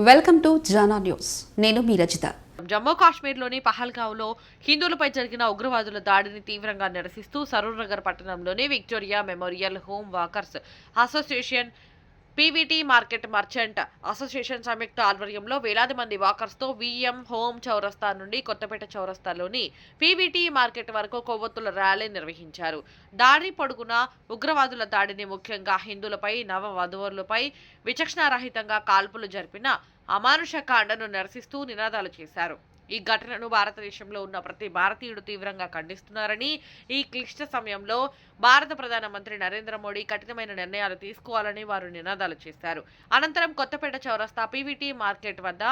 Welcome to Jana news. నేను మీ రజిత. జమ్మూ కాశ్మీర్లోని పహల్గావ్లో హిందువులపై జరిగిన ఉగ్రవాదుల దాడిని తీవ్రంగా నిరసిస్తూ సరూర్ నగర్ పట్టణంలోని Victoria memorial home walkers association PVT market merchant association సంయుక్త ఆధ్వర్యంలో వేలాది మంది వాకర్స్తో విఎం హోమ్ చౌరస్తా నుండి కొత్తపేట చౌరస్తాలోని పీవీటీ మార్కెట్ వరకు కొవ్వొత్తుల ర్యాలీ నిర్వహించారు. దాడి పొడుగున ఉగ్రవాదుల దాడిని, ముఖ్యంగా హిందువులపై, నవ వధువులపై విచక్షణారహితంగా కాల్పులు జరిపిన అమానుష కాండను నిరసిస్తూ నినాదాలు చేశారు. ఈ ఘటనను భారతదేశంలో ఉన్న ప్రతి భారతీయుడు తీవ్రంగా ఖండిస్తున్నారని, ఈ క్లిష్ట సమయంలో భారత ప్రధానమంత్రి నరేంద్ర మోడీ కఠినమైన నిర్ణయాలు తీసుకోవాలని వారు నినాదాలు చేశారు. అనంతరం కొత్తపేట చౌరస్తా పీవీటీ మార్కెట్ వద్ద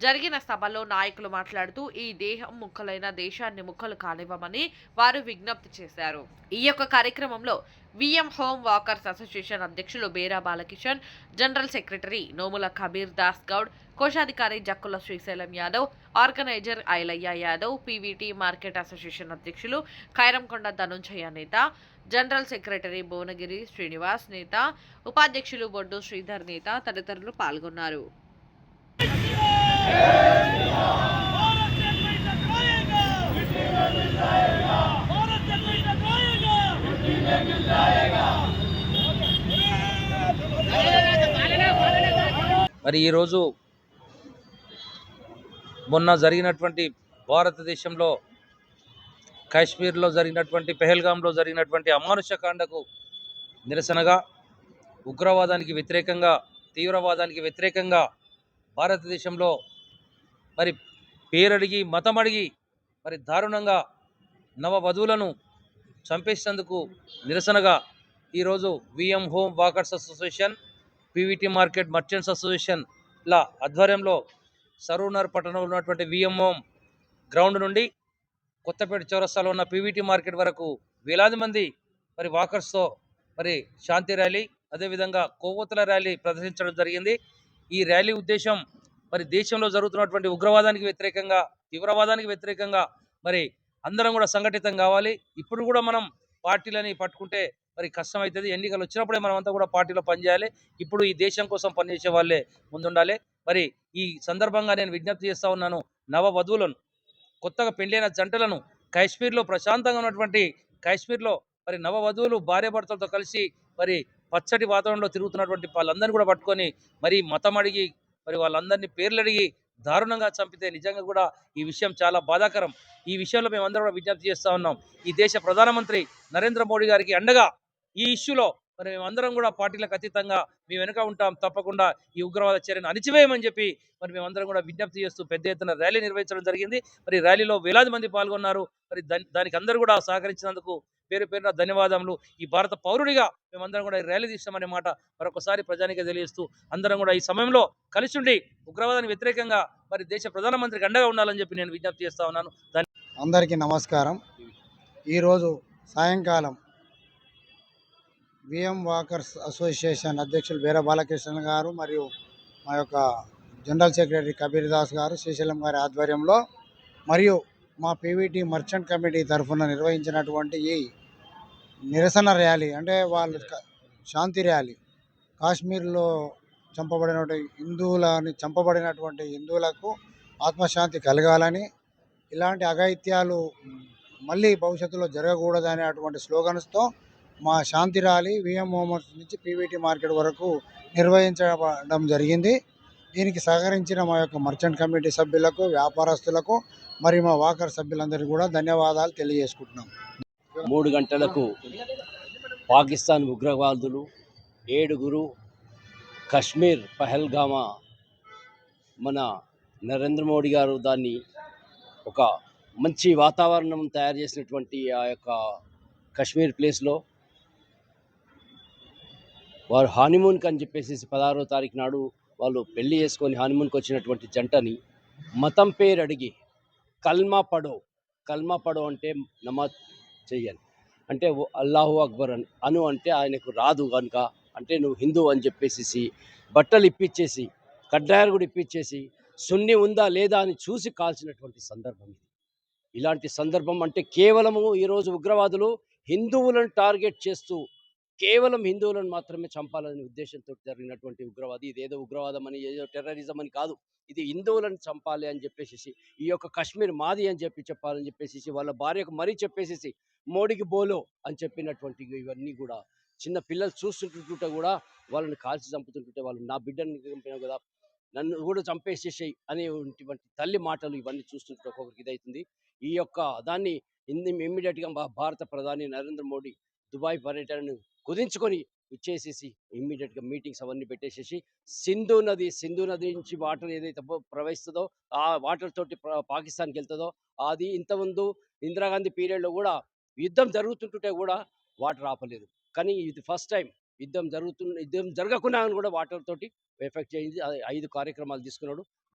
జరిగిన సభలో నాయకులు మాట్లాడుతూ ఈ దేహం ముక్కలైన దేశాన్ని ముక్కలు కానివ్వమని వారు విజ్ఞప్తి చేశారు. ఈ యొక్క కార్యక్రమంలో విఎం హోమ్ వాకర్స్ అసోసియేషన్ అధ్యక్షులు బేరా బాలకిషన్, జనరల్ సెక్రటరీ నోముల కబీర్ దాస్ గౌడ్, కోశాధికారి Jakkula Srisailam Yadav, organiser Ailaiah Yadav, PVT market association అధ్యక్షులు ఖైరంకొండ ధనుంజయ నేత, జనరల్ సెక్రటరీ భువనగిరి శ్రీనివాస్ నేత, ఉపాధ్యక్షులు బొడ్డు శ్రీధర్ నేత తదితరులు పాల్గొన్నారు. మరి ఈరోజు మొన్న జరిగినటువంటి భారతదేశంలో కాశ్మీర్లో జరిగినటువంటి పెహల్గాంలో జరిగినటువంటి అమానుషకాండకు నిరసనగా, ఉగ్రవాదానికి వ్యతిరేకంగా, తీవ్రవాదానికి వ్యతిరేకంగా భారతదేశంలో మరి పేరడిగి, మతమడిగి మరి దారుణంగా నవ వధువులను చంపేసినందుకు నిరసనగా ఈరోజు VM home walkers association, PVT market merchants అసోసియేషన్ల ఆధ్వర్యంలో సరూనర్ పట్టణంలో ఉన్నటువంటి విఎం హోమ్ గ్రౌండ్ నుండి కొత్తపేట చౌరస్తాలో ఉన్న పీవీటీ మార్కెట్ వరకు వేలాది మంది మరి వాకర్స్తో మరి శాంతి ర్యాలీ, అదేవిధంగా కొవ్వొత్తుల ర్యాలీ ప్రదర్శించడం జరిగింది. ఈ ర్యాలీ ఉద్దేశం మరి దేశంలో జరుగుతున్నటువంటి ఉగ్రవాదానికి వ్యతిరేకంగా, తీవ్రవాదానికి వ్యతిరేకంగా మరి అందరం కూడా సంఘటితం కావాలి. ఇప్పుడు కూడా మనం పార్టీలని పట్టుకుంటే మరి కష్టమవుతుంది. ఎన్నికలు వచ్చినప్పుడే మనం అంతా కూడా పార్టీలో పనిచేయాలి. ఇప్పుడు ఈ దేశం కోసం పనిచేసే వాళ్ళే ముందుండాలి. మరి ఈ సందర్భంగా నేను విజ్ఞప్తి చేస్తూ ఉన్నాను, నవ వధువులను, కొత్తగా పెళ్ళైన జంటలను, కాశ్మీర్లో ప్రశాంతంగా ఉన్నటువంటి కాశ్మీర్లో మరి నవ వధువులు భార్యాభర్తలతో కలిసి మరి పచ్చటి వాతావరణంలో తిరుగుతున్నటువంటి వాళ్ళందరినీ కూడా పట్టుకొని మరి మతం అడిగి మరి వాళ్ళందరినీ పేర్లు అడిగి దారుణంగా చంపితే నిజంగా కూడా ఈ విషయం చాలా బాధాకరం. ఈ విషయంలో మేమందరం కూడా విజ్ఞప్తి చేస్తూ ఉన్నాం. ఈ దేశ ప్రధానమంత్రి నరేంద్ర మోడీ గారికి అండగా ఈ ఇష్యూలో మరి మేమందరం కూడా పార్టీలకు అతీతంగా మేము వెనుక ఉంటాం. తప్పకుండా ఈ ఉగ్రవాద చర్యను అణిచివేయమని చెప్పి మరి మేమందరం కూడా విజ్ఞప్తి చేస్తూ పెద్ద ఎత్తున ర్యాలీ నిర్వహించడం జరిగింది. మరి ర్యాలీలో వేలాది మంది పాల్గొన్నారు. మరి దానికి అందరూ కూడా సహకరించినందుకు పేరు పేరున ధన్యవాదములు. ఈ భారత పౌరుడిగా మేమందరం కూడా ఈ ర్యాలీ తీస్తామనే మాట మరొకసారి ప్రజానికి తెలియజేస్తూ అందరం కూడా ఈ సమయంలో కలిసి ఉండి ఉగ్రవాదానికి వ్యతిరేకంగా మరి దేశ ప్రధానమంత్రికి అండగా ఉండాలని చెప్పి నేను విజ్ఞప్తి చేస్తా ఉన్నాను. అందరికీ నమస్కారం. ఈరోజు సాయంకాలం విఎం వాకర్స్ అసోసియేషన్ అధ్యక్షులు బేర బాలకృష్ణ గారు మరియు మా యొక్క జనరల్ సెక్రటరీ కబీర్ దాస్ గారు, శ్రీశైలం గారి ఆధ్వర్యంలో మరియు మా పీవీటీ మర్చెంట్ కమిటీ తరఫున నిర్వహించినటువంటి ఈ నిరసన ర్యాలీ, అంటే వాళ్ళు శాంతి ర్యాలీ, కాశ్మీర్లో చంపబడినటువంటి హిందువులకు ఆత్మశాంతి కలగాలని, ఇలాంటి అఘాయిత్యాలు మళ్ళీ భవిష్యత్తులో జరగకూడదనే అటువంటి స్లోగన్స్తో మా శాంతి ర్యాలీ విఎం హోమ్స్ నుంచి పీవీటీ మార్కెట్ వరకు నిర్వహించడం జరిగింది. దీనికి సహకరించిన మా యొక్క మర్చెంట్ కమిటీ సభ్యులకు, వ్యాపారస్తులకు మరియు మా వాకర్ సభ్యులందరికీ కూడా ధన్యవాదాలు తెలియజేసుకుంటున్నాం. 3 గంటలకు పాకిస్తాన్ ఉగ్రవాదులు 7 కశ్మీర్ పహల్గామా మన నరేంద్ర మోడీ గారు దాన్ని ఒక మంచి వాతావరణం తయారు చేసినటువంటి ఆ యొక్క కశ్మీర్ ప్లేస్లో వారు హానీమూన్కి అని చెప్పేసి 16వ తారీఖు నాడు వాళ్ళు పెళ్లి చేసుకొని హానీమూన్కి వచ్చినటువంటి జంటని మతం పేరు అడిగి కల్మా పడో అంటే నమాజ్ చెయ్యాలి, అంటే అల్లాహు అక్బర్ అను అంటే ఆయనకు రాదు కనుక, అంటే నువ్వు హిందూ అని చెప్పేసి బట్టలు ఇప్పించేసి, కడ్డాయలు కూడా ఇప్పించేసి, సున్ని ఉందా లేదా అని చూసి కాల్చినటువంటి సందర్భం ఇది. ఇలాంటి సందర్భం అంటే కేవలము ఈరోజు ఉగ్రవాదులు హిందువులను టార్గెట్ చేస్తూ కేవలం హిందువులను మాత్రమే చంపాలనే ఉద్దేశంతో జరిగినటువంటి ఉగ్రవాది. ఇదేదో ఉగ్రవాదం అని, ఏదో టెర్రరిజం అని కాదు. ఇది హిందువులను చంపాలి అని చెప్పేసేసి, ఈ యొక్క కశ్మీర్ మాది అని చెప్పాలని చెప్పేసేసి, వాళ్ళ భార్యకు మరీ చెప్పేసేసి, మోడీకి బోలో అని చెప్పినటువంటి ఇవన్నీ కూడా చిన్న పిల్లలు చూస్తుంటుంటే కూడా వాళ్ళని కాల్చి చంపుతుంటుంటే, వాళ్ళు నా బిడ్డని చంపినావు కదా, నన్ను కూడా చంపేసేసేయి అనేటువంటి తల్లి మాటలు ఇవన్నీ చూస్తుంటే ఒక్కొక్కరికి ఇదవుతుంది. ఈ యొక్క దాన్ని ఇమ్మీడియట్‌గా భారత ప్రధాని నరేంద్ర మోడీ దుబాయ్ పర్యటనను కుదించుకొని ఇచ్చేసేసి ఇమ్మీడియట్‌గా మీటింగ్స్ అవన్నీ పెట్టేసేసి, సింధు నది నుంచి వాటర్ ఏదైతే ప్రవహిస్తదో ఆ వాటర్ తోటి పాకిస్తాన్‌కి వెళ్తుందో, అది ఇంతకుముందు ఇందిరాగాంధీ పీరియడ్‌లో కూడా యుద్ధం జరుగుతుంటుంటే కూడా వాటర్ ఆపలేదు. కానీ ఇది ఫస్ట్ టైం యుద్ధం జరగకున్నా కూడా వాటర్ తోటి ఎఫెక్ట్ చేయింది. 5 కార్యక్రమాలు తీసుకున్నాడు.